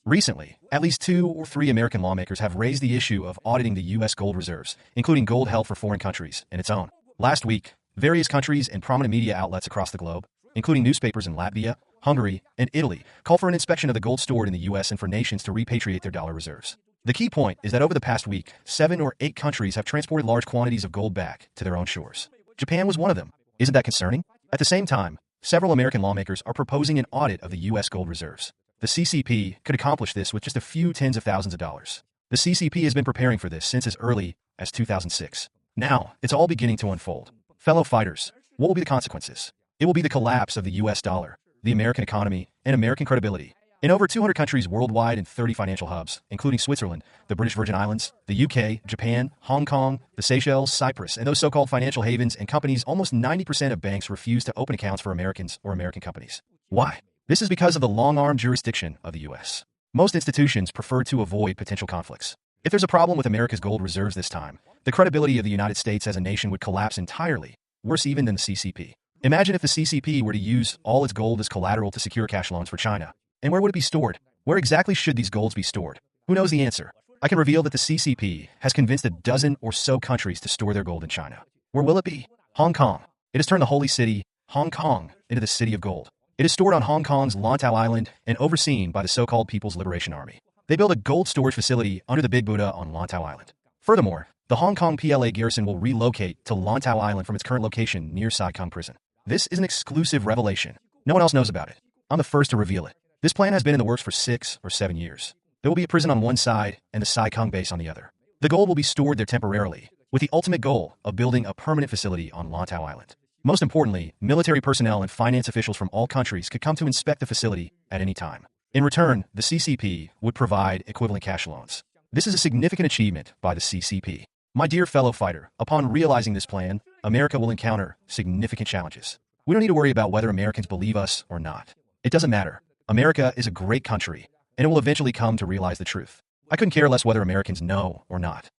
Recently, at least 2 or 3 American lawmakers have raised the issue of auditing the U.S. gold reserves, including gold held for foreign countries and its own. Last week, various countries and prominent media outlets across the globe, including newspapers in Latvia, Hungary, and Italy, called for an inspection of the gold stored in the U.S. and for nations to repatriate their dollar reserves. The key point is that over the past week, 7 or 8 countries have transported large quantities of gold back to their own shores. Japan was one of them. Isn't that concerning? At the same time, several American lawmakers are proposing an audit of the U.S. gold reserves. The CCP could accomplish this with just a few tens of thousands of dollars. The CCP has been preparing for this since as early as 2006. Now, it's all beginning to unfold. Fellow fighters, what will be the consequences? It will be the collapse of the U.S. dollar, the American economy, and American credibility. In over 200 countries worldwide and 30 financial hubs, including Switzerland, the British Virgin Islands, the UK, Japan, Hong Kong, the Seychelles, Cyprus, and those so-called financial havens and companies, almost 90% of banks refuse to open accounts for Americans or American companies. Why? This is because of the long-arm jurisdiction of the U.S. Most institutions prefer to avoid potential conflicts. If there's a problem with America's gold reserves this time, the credibility of the United States as a nation would collapse entirely, worse even than the CCP. Imagine if the CCP were to use all its gold as collateral to secure cash loans for China. And where would it be stored? Where exactly should these golds be stored? Who knows the answer? I can reveal that the CCP has convinced a dozen or so countries to store their gold in China. Where will it be? Hong Kong. It has turned the holy city, Hong Kong, into the city of gold. It is stored on Hong Kong's Lantau Island and overseen by the so-called People's Liberation Army. They built a gold storage facility under the Big Buddha on Lantau Island. Furthermore, the Hong Kong PLA garrison will relocate to Lantau Island from its current location near Sai Kung Prison. This is an exclusive revelation. No one else knows about it. I'm the first to reveal it. This plan has been in the works for 6 or 7 years. There will be a prison on one side and the Sai Kung base on the other. The gold will be stored there temporarily, with the ultimate goal of building a permanent facility on Lantau Island. Most importantly, military personnel and finance officials from all countries could come to inspect the facility at any time. In return, the CCP would provide equivalent cash loans. This is a significant achievement by the CCP. My dear fellow fighter, upon realizing this plan, America will encounter significant challenges. We don't need to worry about whether Americans believe us or not. It doesn't matter. America is a great country, and it will eventually come to realize the truth. I couldn't care less whether Americans know or not.